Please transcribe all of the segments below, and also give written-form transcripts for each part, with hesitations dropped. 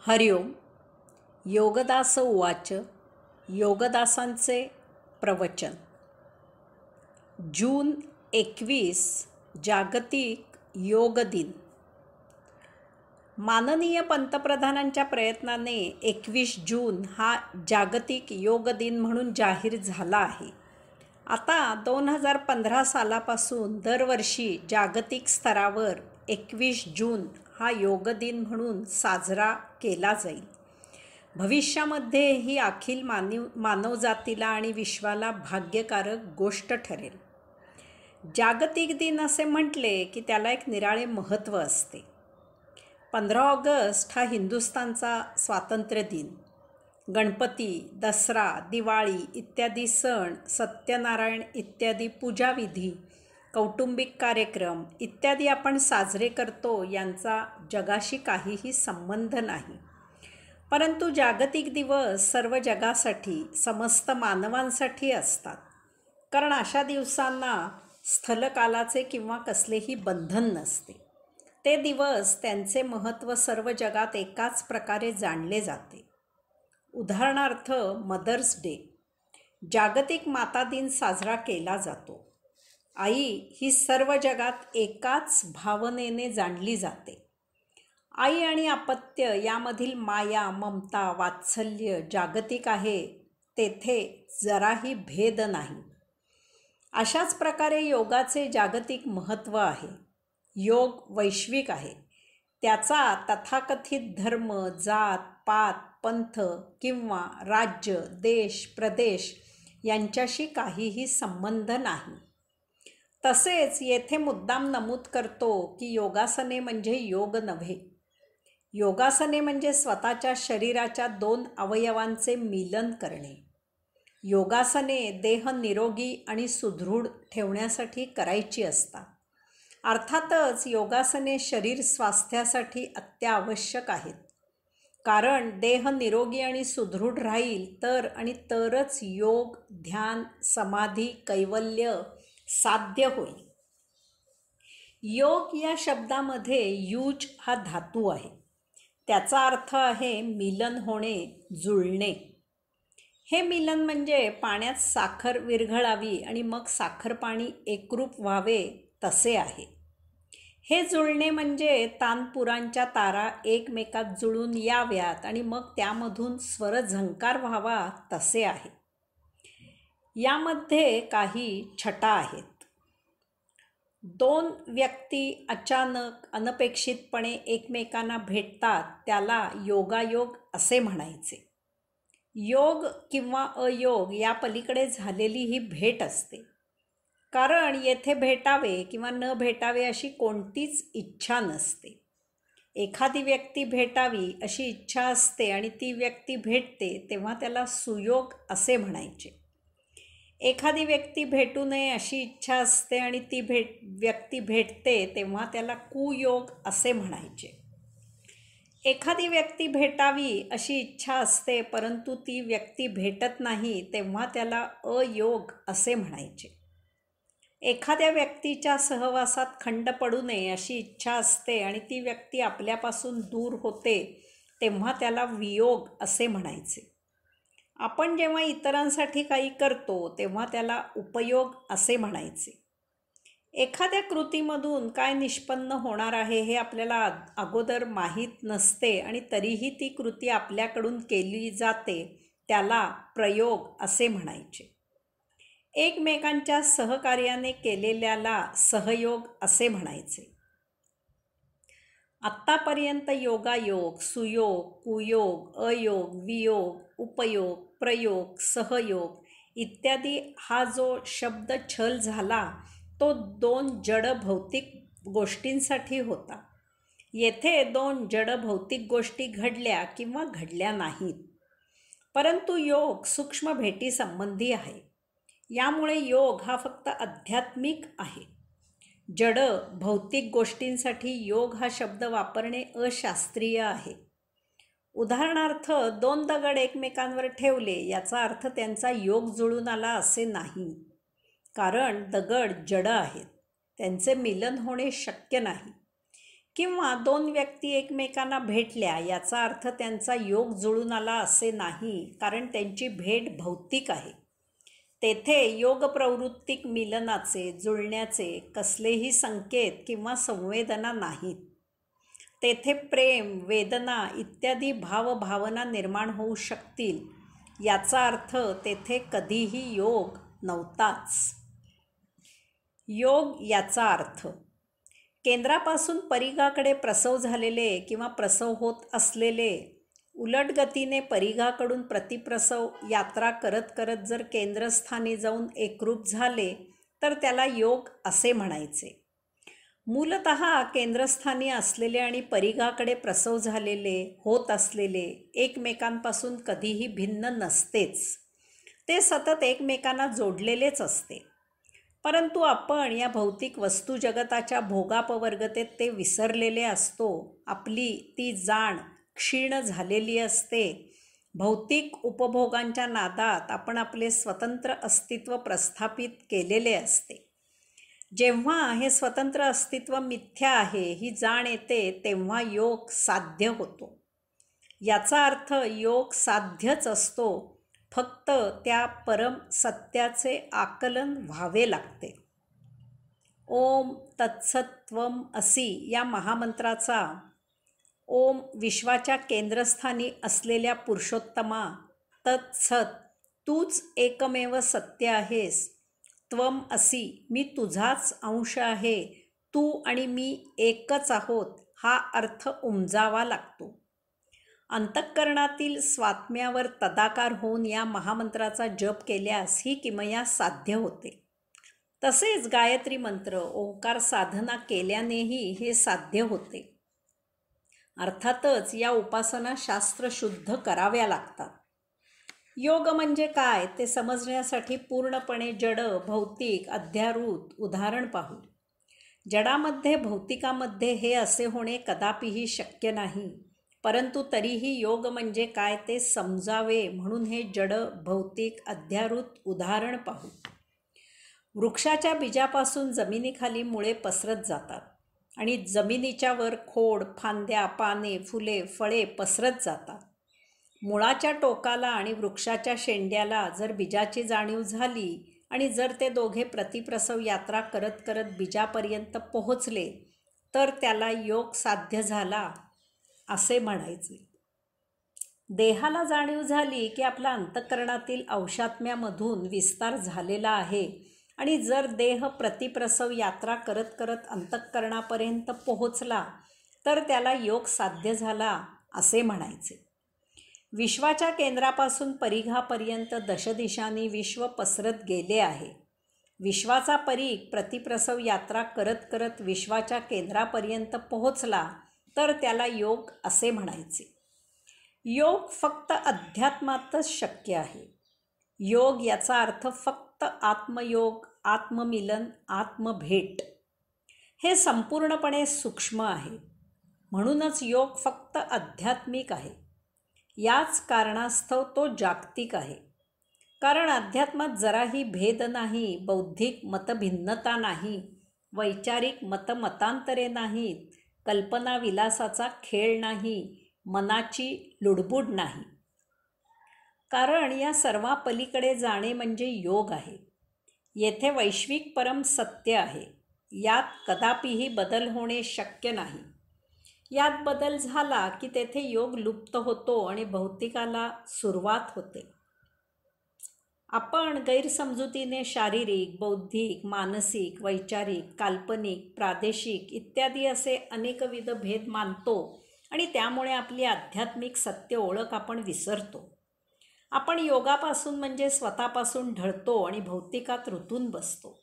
हरिओम. योगदास उवाच. योगदासांचे प्रवचन. जून 21 जागतिक योग दिन. माननीय पंतप्रधानांच्या प्रयत्नाने 21 जून हा जागतिक योग दिन म्हणून जाहीर झाला आहे. आता 2015 सालापासून दरवर्षी जागतिक स्तरावर 21 जून हा योग दिन म्हणून साजरा केला जाईल. भविष्यामध्ये ही अखिल मानवजातीला आणि विश्वाला भाग्यकारक गोष्ट ठरेल. जागतिक दिन असे म्हटले की त्याला एक निराळे महत्त्व असते. 15 ऑगस्ट हा हिंदुस्थानचा स्वातंत्र्य दिन. गणपती, दसरा, दिवाळी इत्यादी सण, सत्यनारायण इत्यादी पूजाविधी, कौटुंबिक कार्यक्रम इत्यादी आपण साजरे करतो. यांचा जगाशी काहीही संबंध नाही. परंतु जागतिक दिवस सर्व जगासाठी, समस्त मानवांसाठी असतात. कारण अशा दिवसांना स्थलकालाचे किंवा कसलेही बंधन नसते. ते दिवस त्यांचे महत्त्व सर्व जगात एकाच प्रकारे जाणले जाते. उदाहरणार्थ मदर्स डे. जागतिक माता दिन साजरा केला जातो. आई ही सर्व जगात एकाच भावनेने जाणली जाते. आई आणि अपत्य यामधील माया, ममता, वात्सल्य जागतिक आहे. तेथे जराही भेद नाही. अशाच प्रकारे योगाचे जागतिक महत्त्व आहे. योग वैश्विक आहे. त्याचा तथाकथित धर्म, जात, पात, पंथ किंवा राज्य, देश, प्रदेश यांच्याशी काहीही संबंध नाही. तसेच येथे मुद्दाम नमूद करतो की योगासने म्हणजे योग नव्हे. योगासने म्हणजे स्वतःच्या शरीराच्या 2 अवयवांचे मिलन करणे. योगासने देह निरोगी आणि सुदृढ ठेवण्यासाठी करायची असतात. अर्थातच योगासने शरीर स्वास्थ्यासाठी अत्यावश्यक आहेत. कारण देह निरोगी आणि सुदृढ राहील तर आणि तरच योग, ध्यान, समाधी, कैवल्य साध्य होईल. योग या शब्दामध्ये युज हा धातू आहे. त्याचा अर्थ आहे मिलन होणे, जुळणे. हे मिलन म्हणजे पाण्यात साखर विरघळावी आणि मग साखर पाणी एकरूप व्हावे तसे आहे. हे जुळणे म्हणजे तानपुरांच्या तारा एकमेकात जुळून याव्यात आणि मग त्यामधून स्वर झंकार व्हावा तसे आहे. यामध्ये काही छटा आहेत. 2 व्यक्ती अचानक अनपेक्षितपणे एकमेकांना भेटतात त्याला योगायोग असे म्हणायचे. योग किंवा अयोग या पलीकडे झालेली ही भेट असते. कारण येथे भेटावे किंवा न भेटावे अशी कोणतीच इच्छा नसते. एखादी व्यक्ती भेटावी अशी इच्छा असते आणि ती व्यक्ती भेटते तेव्हा त्याला सुयोग असे म्हणायचे. एखादी व्यक्ती भेटू नये अशी इच्छा असते आणि ती व्यक्ती भेटते तेव्हा त्याला कुयोग असे म्हणायचे. एखादी व्यक्ती भेटावी अशी इच्छा असते परंतु ती व्यक्ती भेटत नाही तेव्हा त्याला अयोग असे म्हणायचे. एखाद्या व्यक्तीच्या सहवासात खंड पडू नये अशी इच्छा असते आणि ती व्यक्ती आपल्यापासून दूर होते तेव्हा त्याला वियोग असे म्हणायचे. आपण जेव्हा इतरांसाठी काही करतो तेव्हा त्याला उपयोग असे म्हणायचे. एखाद्या कृतीमधून काय निष्पन्न होणार आहे हे आपल्याला अगोदर माहीत नसते आणि तरीही ती कृती आपल्याकडून केली जाते त्याला प्रयोग असे म्हणायचे. एकमेकांच्या सहकार्याने केलेल्याला सहयोग असे म्हणायचे. आत्तापर्यंत योगायोग, सुयोग, कुयोग, अयोग, वियोग, उपयोग, प्रयोग, सहयोग इत्यादी हा जो शब्द छल झाला तो 2 जड भौतिक गोष्टींसाठी होता. येथे 2 जड भौतिक गोष्टी घडल्या किंवा घडल्या नाहीत. परंतु योग सूक्ष्म भेटीसंबंधी आहे. यामुळे योग हा फक्त आध्यात्मिक आहे. जड भौतिक गोष्टींसाठी योग हा शब्द वापरणे अशास्त्रीय आहे. उदाहरणार्थ 2 दगड एकमेकांवर ठेवले याचा अर्थ त्यांचा योग जुळून आला असे नाही. कारण दगड जड आहेत. त्यांचे मिलन होणे शक्य नाही. किंवा दोन व्यक्ती एकमेकांना भेटल्या याचा अर्थ त्यांचा योग जुळून आला असे नाही, कारण त्यांची भेट भौतिक आहे. तेथे योग प्रवृत्तिक मिलनाचे, जुळण्याचे कसलेही संकेत किंवा संवेदना नाहीत. तेथे प्रेम, वेदना इत्यादी भावभावना निर्माण होऊ शकतील, याचा अर्थ तेथे कधीही योग नव्हताच. योग याचा अर्थ केंद्रापासून परिघाकडे प्रसव झालेले किंवा प्रसव होत असलेले, उलट गतीने परिघाकडून प्रतिप्रसव यात्रा करत करत जर केंद्रस्थानी जाऊन एकरूप झाले तर त्याला योग असे म्हणायचे. मूलतः केंद्रस्थानी असलेले आणि परिघाकडे प्रसव झालेले, होत असलेले एकमेकांपासून कधीही भिन्न नसतेच. ते सतत एकमेकांना जोडलेलेच असते. परंतु आपण या भौतिक वस्तू जगताच्या भोगापवर्गतेत ते विसरलेले असतो. आपली ती जाण क्षीण झालेली असते. भौतिक उपभोगांच्या नादात आपण आपले स्वतंत्र अस्तित्व प्रस्थापित केलेले असते. जेव्हा हे स्वतंत्र अस्तित्व मिथ्या आहे ही जाण येते तेव्हा योग साध्य होतो. याचा अर्थ योग साध्यच असतो, फक्त त्या परम सत्याचे आकलन व्हावे लागते. ओम तत्सत्वम असी या महामंत्राचा ओम विश्वाच्या केंद्रस्थानी असलेल्या पुरुषोत्तमा, तत्सत तूच एकमेव सत्य आहेस, त्वम असी मी तुझाच अंश आहे, तू आणि मी एकच आहोत हा अर्थ उमजावा लागतो. अंतःकरणातील स्वात्म्यावर तदाकार होऊन या महामंत्राचा जप केल्यास ही किमया साध्य होते. तसेच गायत्री मंत्र, ओंकार साधना केल्यानेही हे साध्य होते. अर्थातच या उपासना शास्त्रशुद्ध कराव्या लागतात. योग म्हणजे काय ते समजण्यासाठी पूर्णपणे जड, भौतिक, अध्यारूत उदाहरण पाहू. जडामध्ये, भौतिकामध्ये हे असे होणे कदापिही शक्य नाही. परंतु तरीही योग म्हणजे काय ते समजावे म्हणून हे जड, भौतिक, अध्यारूत उदाहरण पाहू. वृक्षाच्या बीजापासून जमिनीखाली मुळे पसरत जातात आणि जमिनीच्या वर खोड, फांद्या, पाने, फुले, फळे पसरत जातात. मुळाच्या टोकाला आणि वृक्षाच्या शेंड्याला जर बीजाची जाणीव झाली आणि जर ते दोघे प्रतिप्रसव यात्रा करत करत बीजापर्यंत पोहोचले तर त्याला योग साध्य झाला असे म्हणायचे. देहाला जाणीव झाली की आपला अंतःकरणातील अंशात्म्यामधून विस्तार झालेला आहे आणि जर देह प्रतिप्रसव यात्रा करत करत अंतःकरणापर्यंत पोहोचला तर त्याला योग साध्य झाला असे म्हणायचे. विश्वाच्या केंद्रापासून परिघापर्यंत दशदिशांनी विश्व पसरत गेले आहे. विश्वाचा परीघ प्रतिप्रसव यात्रा करत करत विश्वाच्या केंद्रापर्यंत पोहोचला तर त्याला योग असे म्हणायचे. योग फक्त अध्यात्मातच शक्य आहे. योग याचा अर्थ फक्त आत्मयोग, आत्ममिलन, आत्मभेट. हे संपूर्णपणे सूक्ष्म आहे. म्हणूनच योग फक्त आध्यात्मिक आहे. याच कारणास्तव तो जागतिक आहे. कारण अध्यात्मात जराही भेद नाही, बौद्धिक मतभिन्नता नाही, वैचारिक मतमतांतरे नाहीत, कल्पना विलासाचा खेळ नाही, मनाची लुडबुड नाही. कारण या सर्वापलीकडे जाणे म्हणजे योग आहे. येथे वैश्विक परम सत्य आहे. यात कदापिही बदल होणे शक्य नाही. यात बदल झाला की तेथे योग लुप्त होतो आणि भौतिकाला सुरुवात होते. आपण गैरसमजुतीने शारीरिक, बौद्धिक, मानसिक, वैचारिक, काल्पनिक, प्रादेशिक इत्यादी असे अनेकविध भेद मानतो आणि त्यामुळे आपली आध्यात्मिक सत्य ओळख आपण विसरतो. आपण योगापासून म्हणजे स्वतःपासून ढळतो आणि भौतिकात रुतून बसतो.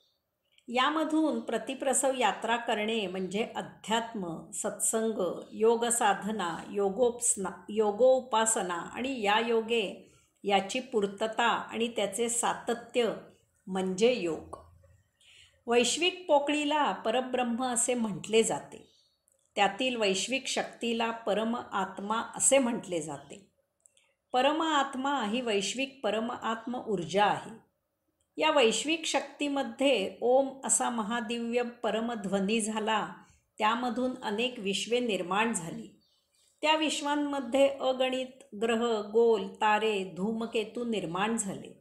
यामधून प्रतिप्रसव यात्रा करणे म्हणजे अध्यात्म, सत्संग, योगसाधना, योगोपासना आणि या योगे याची पूर्तता आणि त्याचे सातत्य म्हणजे योग. वैश्विक पोकळीला परब्रह्म असे म्हटले जाते. त्यातील वैश्विक शक्तीला परम आत्मा असे म्हटले जाते. परम आत्मा ही वैश्विक परम आत्म ऊर्जा आहे. या वैश्विक शक्तीमध्ये ओम असा महादिव्य परमध्वनी झाला त्यामधून अनेक विश्वे निर्माण झाली. त्या विश्वांमध्ये अगणित ग्रह, गोल, तारे, धूमकेतू निर्माण झाले.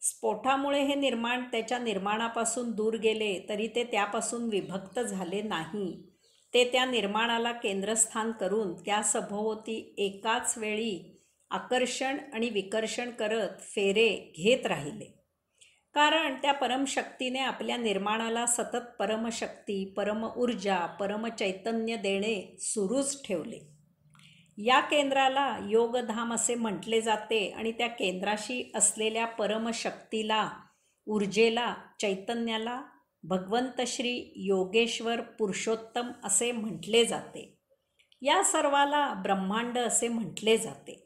स्फोटामुळे हे निर्माण त्याच्या निर्माणापासून दूर गेले तरी ते त्यापासून विभक्त झाले नाही. ते त्या निर्माणाला केंद्रस्थान करून त्या सभोवती एकाच वेळी आकर्षण आणि विकर्षण करत फेरे घेत राहिले. कारण त्या परमशक्तीने आपल्या निर्माणाला सतत परमशक्ती, परम ऊर्जा, परमचैतन्य देणे सुरूच ठेवले. या केंद्राला योगधाम असे म्हटले जाते आणि त्या केंद्राशी असलेल्या परमशक्तीला, ऊर्जेला, चैतन्याला भगवंत श्री योगेश्वर पुरुषोत्तम असे म्हटले जाते. या सर्वाला ब्रह्मांड असे म्हटले जाते.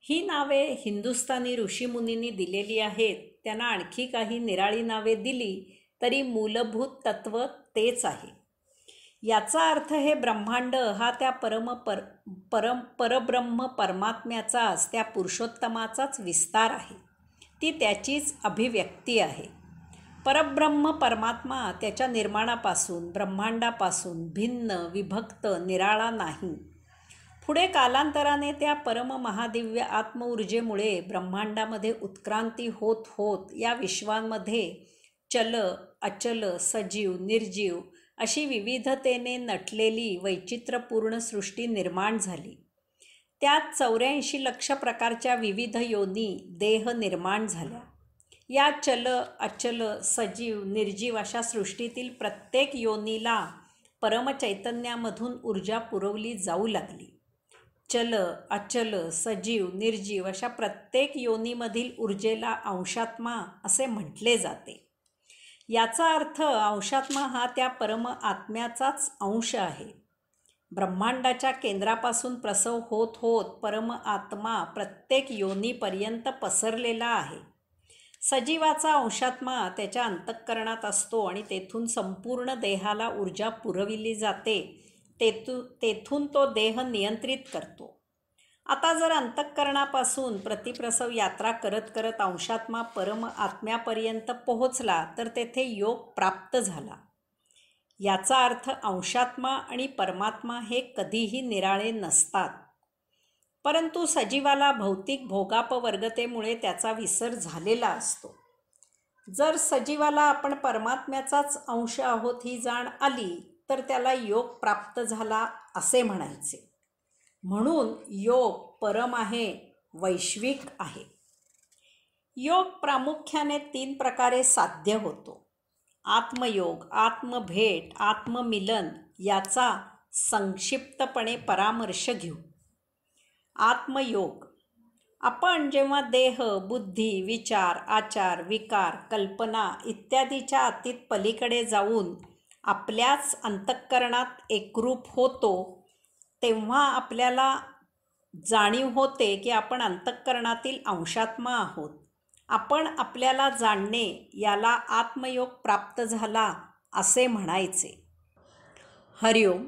ही नावे हिंदुस्थानी ऋषीमुनींनी दिलेली आहेत. त्यांना आणखी काही निराळी नावे दिली तरी मूलभूत तत्व तेच आहे. याचा अर्थ हे ब्रह्मांड हा त्या परब्रह्म परमात्म्याचाच, त्या पुरुषोत्तमाचाच विस्तार आहे. ती त्याचीच अभिव्यक्ती आहे. परब्रह्म परमात्मा त्याच्या निर्माणापासून, ब्रह्मांडापासून भिन्न, विभक्त, निराळा नाही. पुढे कालांतराने त्या परम महादिव्य आत्मऊर्जेमुळे ब्रह्मांडामध्ये उत्क्रांती होत होत या विश्वांमध्ये चल, अचल, सजीव, निर्जीव अशी विविधतेने नटलेली वैचित्र्यपूर्ण सृष्टी निर्माण झाली. त्यात 84 लक्ष प्रकारच्या विविध योनी, देह निर्माण झाल्या. या चल, अचल, सजीव, निर्जीव अशा सृष्टीतील प्रत्येक योनीला परमचैतन्यामधून ऊर्जा पुरवली जाऊ लागली. चल, अचल, सजीव, निर्जीव अशा प्रत्येक योनीमधील ऊर्जेला अंशात्मा असे म्हटले जाते. याचा अर्थ अंशात्मा हा त्या परम आत्म्याचाच अंश आहे. ब्रह्मांडाच्या केंद्रापासून प्रसव होत होत परम आत्मा प्रत्येक योनीपर्यंत पसरलेला आहे. सजीवाचा अंशात्मा त्याच्या अंतःकरणात असतो आणि तेथून संपूर्ण देहाला ऊर्जा पुरविली जाते. तेथून तो देह नियंत्रित करतो. आता जर अंतःकरणापासून प्रतिप्रसव यात्रा करत करत अंशात्मा परम आत्म्यापर्यंत पोहोचला तर तेथे योग प्राप्त झाला. याचा अर्थ अंशात्मा आणि परमात्मा हे कधीही निराळे नसतात. परंतु सजीवाला भौतिक भोगापवर्गतेमुळे त्याचा विसर झालेला असतो. जर सजीवाला आपण परमात्म्याचाच अंश आहोत ही जाण आली तर त्याला योग प्राप्त झाला असे म्हणायचे. म्हणून योग परम आहे, वैश्विक आहे. योग प्रामुख्याने 3 प्रकारे साध्य होतो. आत्मयोग, आत्मभेट, आत्ममिलन याचा संक्षिप्तपणे परामर्श घेऊ. आत्मयोग. आपण जेव्हा देह, बुद्धी, विचार, आचार, विकार, कल्पना इत्यादीच्या अतीत पलीकडे जाऊन आपल्याच अंतःकरणात एकरूप होतो तेव्हा आपल्याला जाणीव होते की आपण अंतःकरणातील अंशात्मा आहोत. आपण आपल्याला जाणणे याला आत्मयोग प्राप्त झाला असे म्हणायचे. हरिओम.